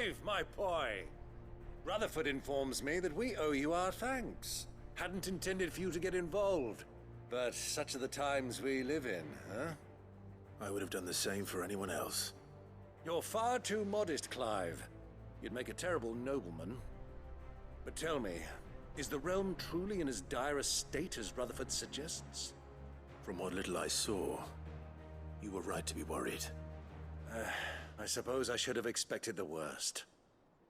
Clive, my boy! Rutherford informs me that we owe you our thanks. Hadn't intended for you to get involved, but such are the times we live in, huh? I would have done the same for anyone else. You're far too modest, Clive. You'd make a terrible nobleman. But tell me, is the realm truly in as dire a state as Rutherford suggests? From what little I saw, you were right to be worried. I suppose I should have expected the worst.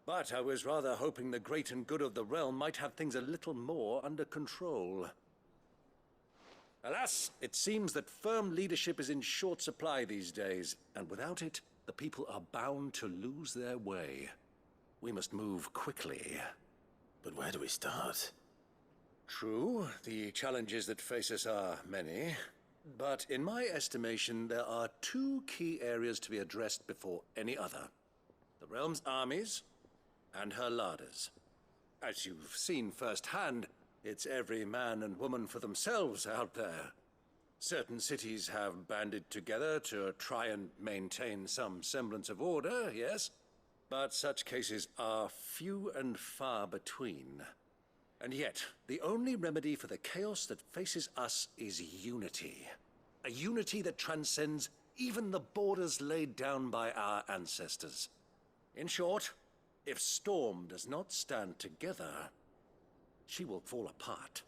But I was rather hoping the great and good of the realm might have things a little more under control. Alas, it seems that firm leadership is in short supply these days, and without it, the people are bound to lose their way. We must move quickly. But where do we start? True, the challenges that face us are many. But in my estimation, there are two key areas to be addressed before any other. The realm's armies and her larders. As you've seen firsthand, it's every man and woman for themselves out there. Certain cities have banded together to try and maintain some semblance of order, yes? But such cases are few and far between. And yet, the only remedy for the chaos that faces us is unity. A unity that transcends even the borders laid down by our ancestors. In short, if Storm does not stand together, she will fall apart.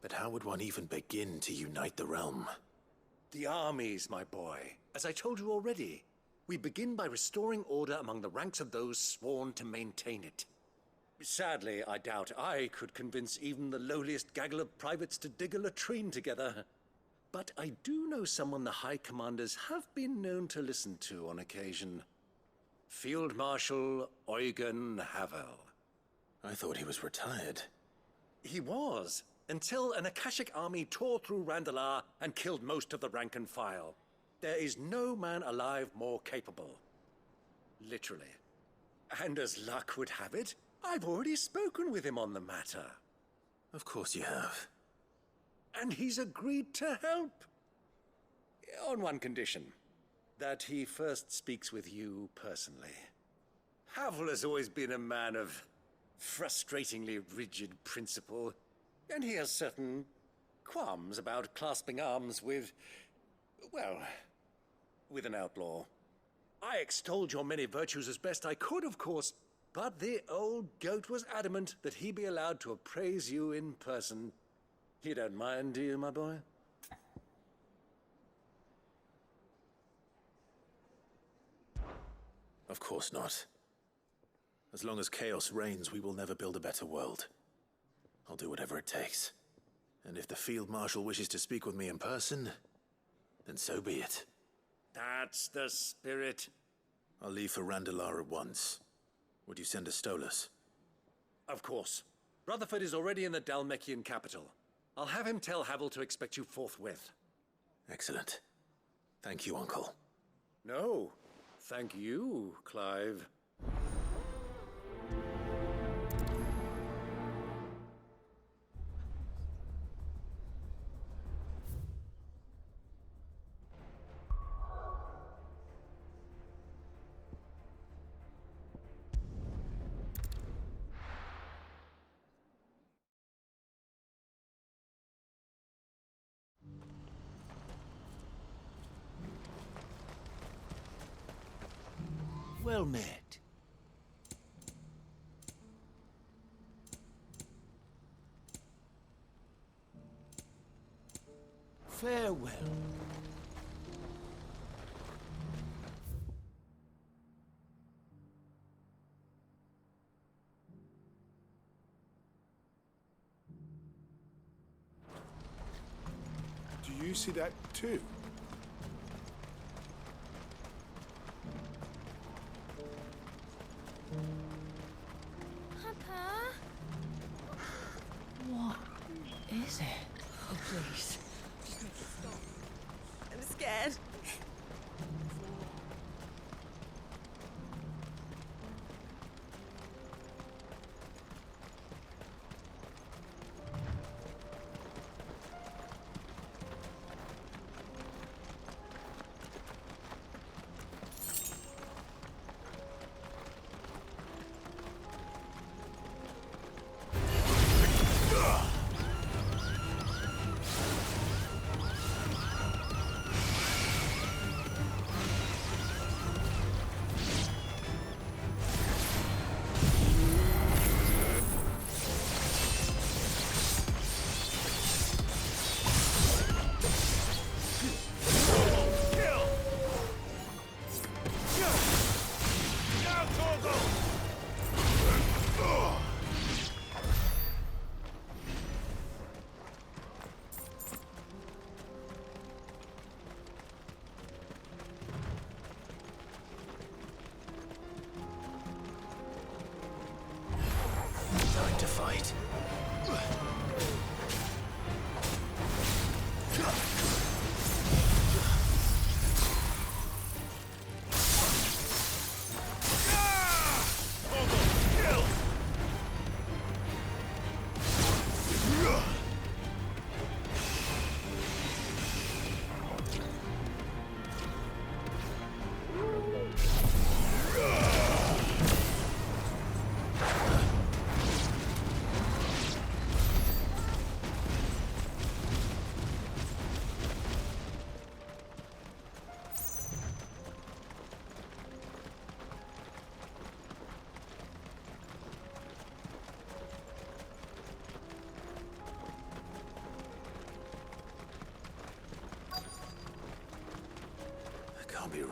But how would one even begin to unite the realm? The armies, my boy. As I told you already, we begin by restoring order among the ranks of those sworn to maintain it. Sadly, I doubt I could convince even the lowliest gaggle of privates to dig a latrine together. But I do know someone the High Commanders have been known to listen to on occasion. Field Marshal Eugen Havel. I thought he was retired. He was, until an Akashic army tore through Randalar and killed most of the rank and file. There is no man alive more capable. Literally. And as luck would have it, I've already spoken with him on the matter. Of course you have. And he's agreed to help. On one condition. That he first speaks with you personally. Havel has always been a man of frustratingly rigid principle, and he has certain qualms about clasping arms with, well, with an outlaw. I extolled your many virtues as best I could, of course, but the old goat was adamant that he be allowed to appraise you in person. You don't mind, do you, my boy? Of course not. As long as chaos reigns, we will never build a better world. I'll do whatever it takes. And if the Field Marshal wishes to speak with me in person, then so be it. That's the spirit. I'll leave for Randalar at once. Would you send a Stolas? Of course. Rutherford is already in the Dhalmekian capital. I'll have him tell Havel to expect you forthwith. Excellent. Thank you, Uncle. No. Thank you, Clive. Well met. Farewell. Do you see that too? Papa? What is it? Oh, please. I'm scared.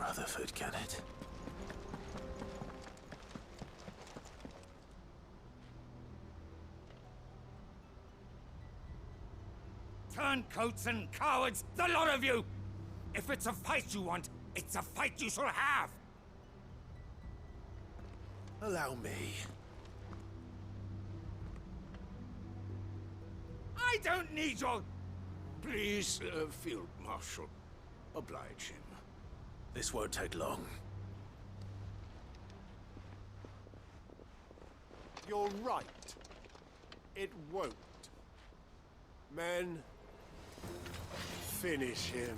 Rutherford, can it? Turncoats and cowards, the lot of you! If it's a fight you want, it's a fight you shall have! Allow me. I don't need your... Please, Field Marshal, oblige him. This won't take long. You're right. It won't. Men, finish him.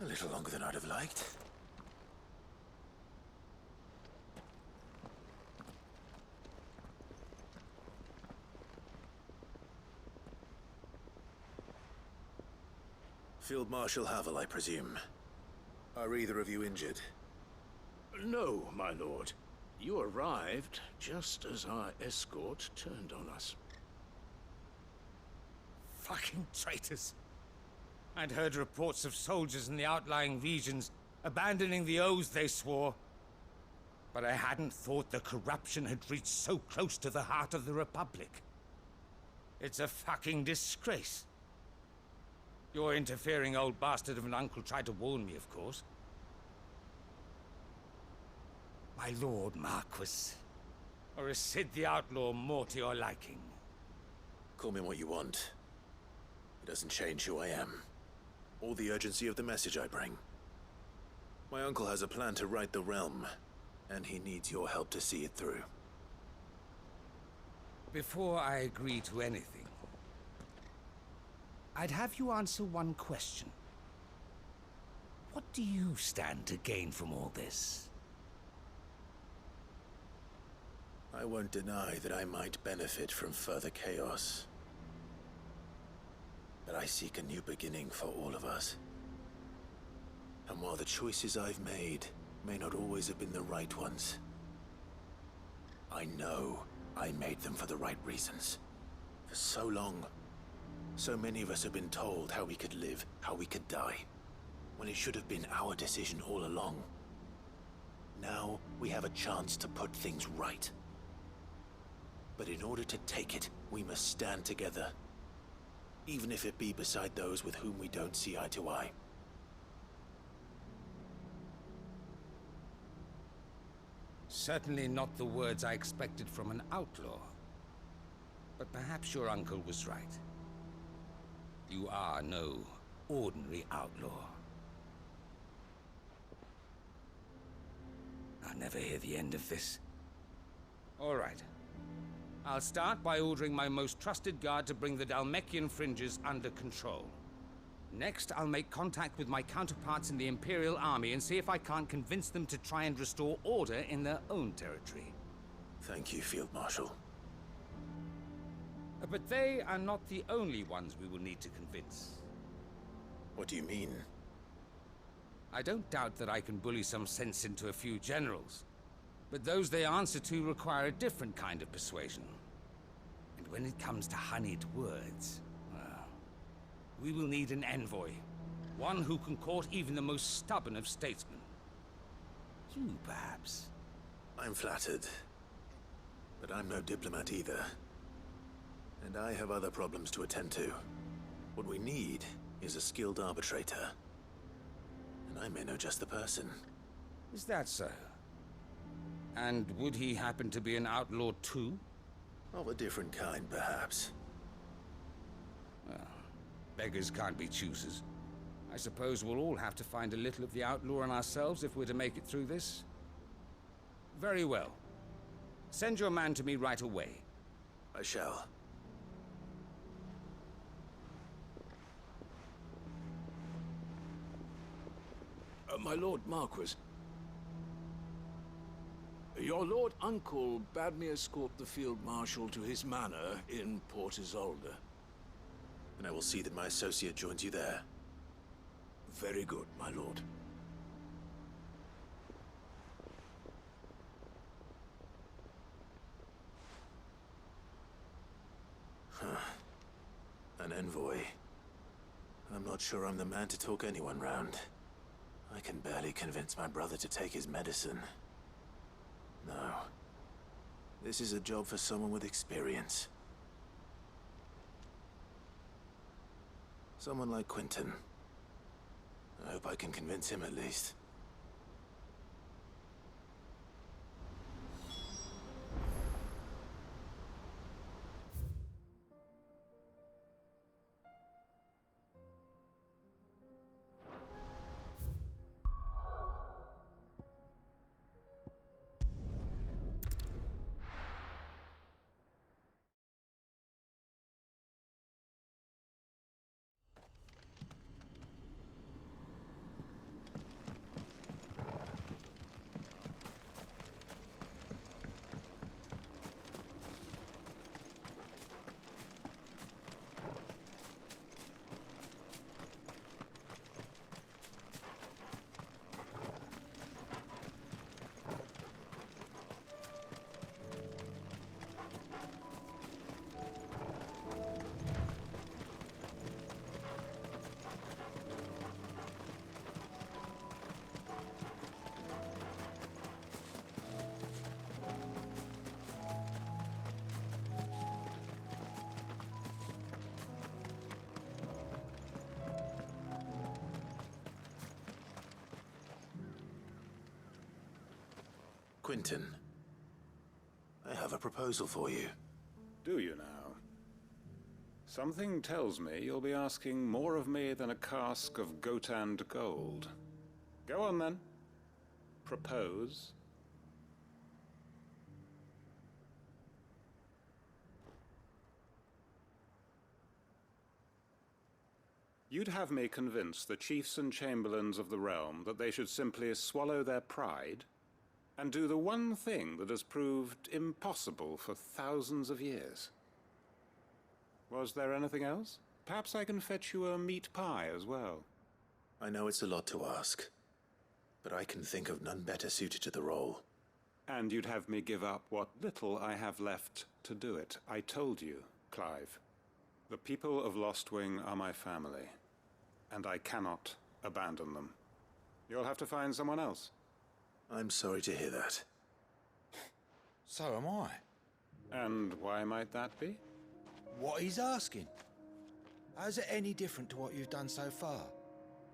A little longer than I'd have liked. Field Marshal Havel, I presume. Are either of you injured? No, my lord. You arrived just as our escort turned on us. Fucking traitors. I'd heard reports of soldiers in the outlying regions abandoning the oaths they swore. But I hadn't thought the corruption had reached so close to the heart of the Republic. It's a fucking disgrace. Your interfering old bastard of an uncle tried to warn me, of course. My Lord Marquis. Or is Sid the Outlaw more to your liking? Call me what you want. It doesn't change who I am, or the urgency of the message I bring. My uncle has a plan to right the realm, and he needs your help to see it through. Before I agree to anything, I'd have you answer one question. What do you stand to gain from all this? I won't deny that I might benefit from further chaos. But I seek a new beginning for all of us. And while the choices I've made may not always have been the right ones, I know I made them for the right reasons. For so long, so many of us have been told how we could live, how we could die, when it should have been our decision all along. Now we have a chance to put things right. But in order to take it, we must stand together. Even if it be beside those with whom we don't see eye to eye. Certainly not the words I expected from an outlaw. But perhaps your uncle was right. You are no ordinary outlaw. I'll never hear the end of this. All right. I'll start by ordering my most trusted guard to bring the Dhalmekian fringes under control. Next, I'll make contact with my counterparts in the Imperial Army and see if I can't convince them to try and restore order in their own territory. Thank you, Field Marshal. But they are not the only ones we will need to convince. What do you mean? I don't doubt that I can bully some sense into a few generals, but those they answer to require a different kind of persuasion. And when it comes to honeyed words, well, we will need an envoy. One who can court even the most stubborn of statesmen. You, perhaps. I'm flattered. But I'm no diplomat either. And I have other problems to attend to. What we need is a skilled arbitrator. And I may know just the person. Is that so? And would he happen to be an outlaw too? Of a different kind, perhaps. Beggars can't be choosers. I suppose we'll all have to find a little of the outlaw in ourselves if we're to make it through this. Very well. Send your man to me right away. I shall. My Lord Marquis. Your Lord Uncle bade me escort the Field Marshal to his manor in Port Isolde. And I will see that my associate joins you there. Very good, my lord. An envoy. I'm not sure I'm the man to talk anyone round. I can barely convince my brother to take his medicine. No. This is a job for someone with experience. Someone like Quinton. I hope I can convince him at least. Quinton, I have a proposal for you. Do you now? Something tells me you'll be asking more of me than a cask of Gotand gold. Go on then. Propose. You'd have me convince the chiefs and chamberlains of the realm that they should simply swallow their pride and do the one thing that has proved impossible for thousands of years. Was there anything else? Perhaps I can fetch you a meat pie as well. I know it's a lot to ask, but I can think of none better suited to the role. And you'd have me give up what little I have left to do it. I told you, Clive. The people of Lostwing are my family, and I cannot abandon them. You'll have to find someone else. I'm sorry to hear that. So am I. And why might that be? What he's asking. How's it any different to what you've done so far?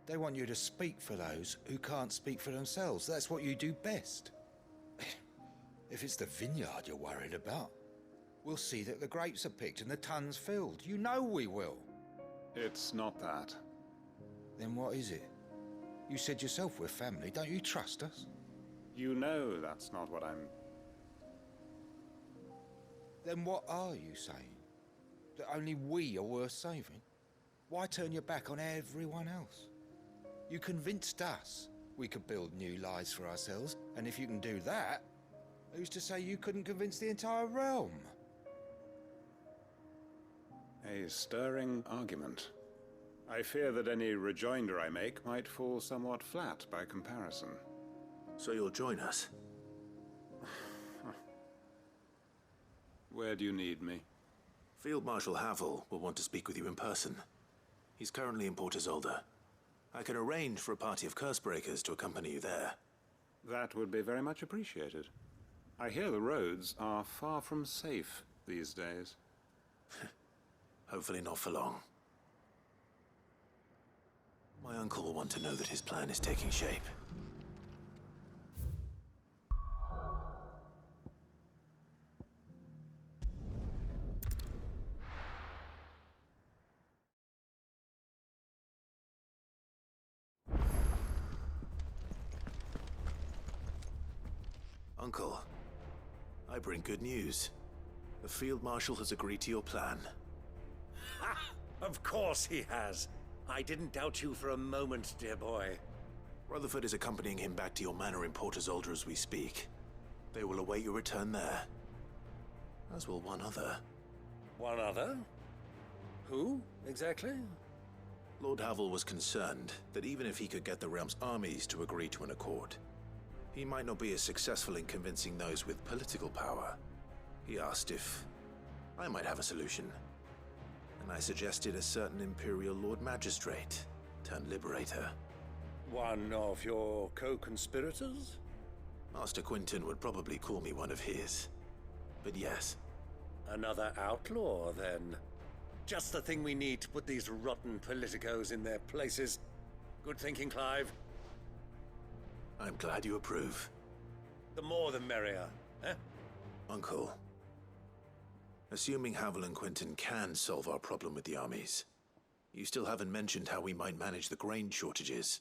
They want you to speak for those who can't speak for themselves. That's what you do best. If it's the vineyard you're worried about, We'll see that the grapes are picked and the tons filled. You know we will. It's not that. Then what is it? You said yourself we're family. Don't you trust us? You know that's not what I'm... Then what are you saying? That only we are worth saving? Why turn your back on everyone else? You convinced us we could build new lives for ourselves, and if you can do that, who's to say you couldn't convince the entire realm? A stirring argument. I fear that any rejoinder I make might fall somewhat flat by comparison. So you'll join us? Where do you need me? Field Marshal Havel will want to speak with you in person. He's currently in Port Isolde. I can arrange for a party of Cursebreakers to accompany you there. That would be very much appreciated. I hear the roads are far from safe these days. Hopefully not for long. My uncle will want to know that his plan is taking shape. Uncle, I bring good news. The Field Marshal has agreed to your plan. Ha! Of course he has. I didn't doubt you for a moment, dear boy. Rutherford is accompanying him back to your manor in Port Isolde as we speak. They will await your return there. As will one other. One other? Who, exactly? Lord Havel was concerned that even if he could get the realm's armies to agree to an accord, he might not be as successful in convincing those with political power. He asked if I might have a solution, and I suggested a certain Imperial Lord Magistrate turned Liberator. One of your co-conspirators? Master Quinton would probably call me one of his, but yes. Another outlaw, then. Just the thing we need to put these rotten politicos in their places. Good thinking, Clive. I'm glad you approve. The more the merrier, eh? Uncle, assuming Havel and Quinton can solve our problem with the armies, you still haven't mentioned how we might manage the grain shortages.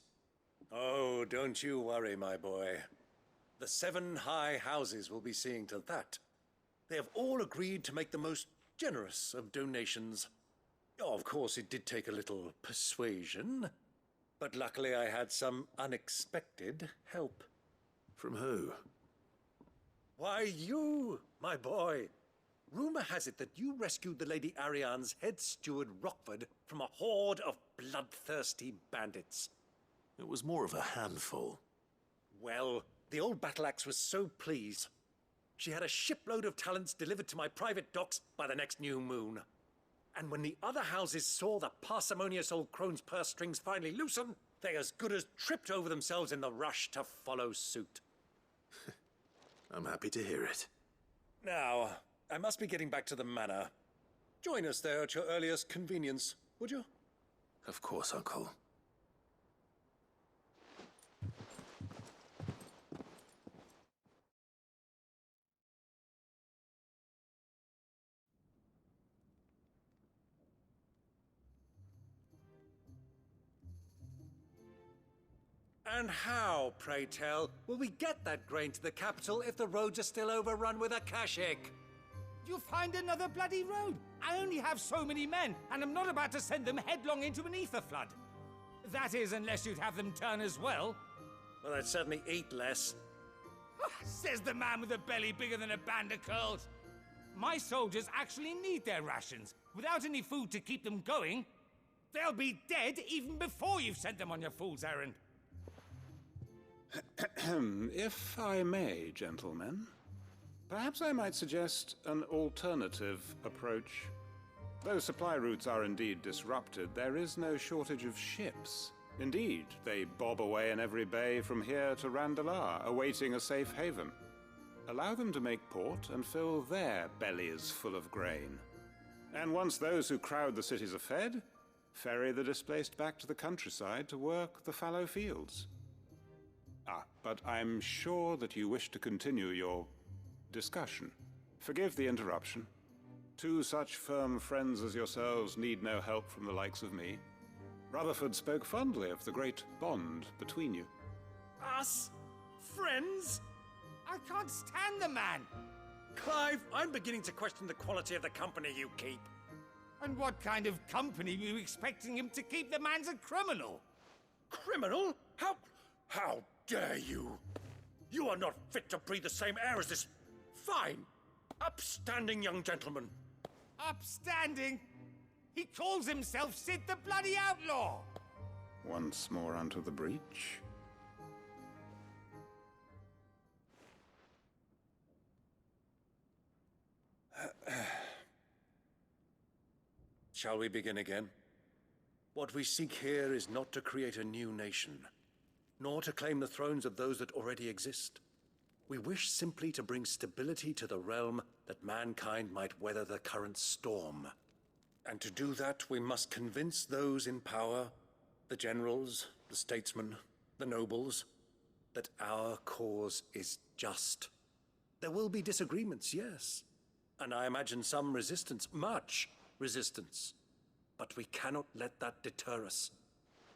Oh, don't you worry, my boy. The 7 high houses will be seeing to that. They have all agreed to make the most generous of donations. Oh, of course, it did take a little persuasion, but luckily I had some unexpected help. From who? Why, you, my boy. Rumor has it that you rescued the Lady Ariane's head steward Rockford from a horde of bloodthirsty bandits. It was more of a handful. Well, the old battle axe was so pleased. She had a shipload of talents delivered to my private docks by the next new moon. And when the other houses saw the parsimonious old crone's purse strings finally loosen, they as good as tripped over themselves in the rush to follow suit. I'm happy to hear it. Now, I must be getting back to the manor. Join us there at your earliest convenience, would you? Of course, Uncle. And how, pray tell, will we get that grain to the capital if the roads are still overrun with Akashic? You'll find another bloody road. I only have so many men, and I'm not about to send them headlong into an ether flood. That is, unless you'd have them turn as well. Well, I'd certainly eat less. Says the man with a belly bigger than a band of curls. My soldiers actually need their rations. Without any food to keep them going, they'll be dead even before you've sent them on your fool's errand. If I may, gentlemen, perhaps I might suggest an alternative approach. Though supply routes are indeed disrupted, there is no shortage of ships. Indeed, they bob away in every bay from here to Randalar, awaiting a safe haven. Allow them to make port and fill their bellies full of grain. And once those who crowd the cities are fed, ferry the displaced back to the countryside to work the fallow fields. But I'm sure that you wish to continue your discussion. Forgive the interruption. Two such firm friends as yourselves need no help from the likes of me. Rutherford spoke fondly of the great bond between you. Us? Friends? I can't stand the man. Clive, I'm beginning to question the quality of the company you keep. And what kind of company were you expecting him to keep? The man's a criminal. Criminal? How dare you? You are not fit to breathe the same air as this fine, upstanding young gentleman. Upstanding? He calls himself Sid the Bloody Outlaw. Once more onto the breach. Shall we begin again? What we seek here is not to create a new nation, nor to claim the thrones of those that already exist. We wish simply to bring stability to the realm that mankind might weather the current storm. And to do that, we must convince those in power, the generals, the statesmen, the nobles, that our cause is just. There will be disagreements, yes, and I imagine some resistance, much resistance. But we cannot let that deter us.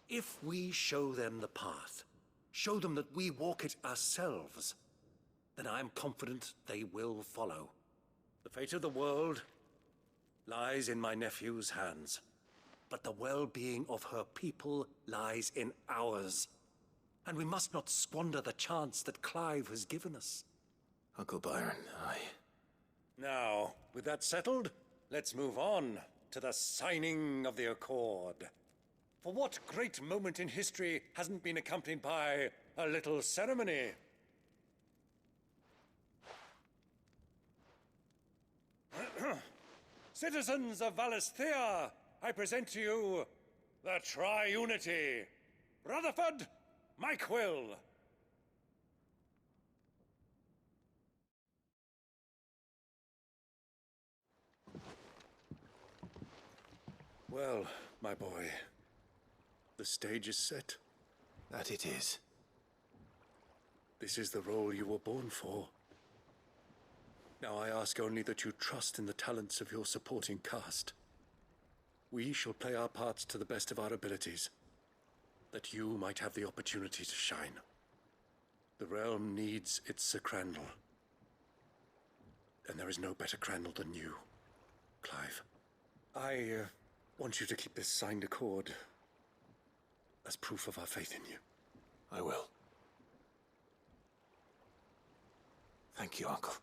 If we show them the path, show them that we walk it ourselves, then I am confident they will follow. The fate of the world lies in my nephew's hands, but the well-being of her people lies in ours. And we must not squander the chance that Clive has given us. Uncle Byron, Now, with that settled, let's move on to the signing of the Accord. For what great moment in history hasn't been accompanied by a little ceremony? Citizens of Valisthea, I present to you the Triunity. Rutherford, Mike Will. Well, my boy, the stage is set. that it is. This is the role you were born for. Now I ask only that you trust in the talents of your supporting cast. We shall play our parts to the best of our abilities, that you might have the opportunity to shine. The realm needs its Sir Crandall. And there is no better Crandall than you, Clive. I want you to keep this signed accord as proof of our faith in you. I will. Thank you, Uncle.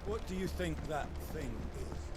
What do you think that thing is?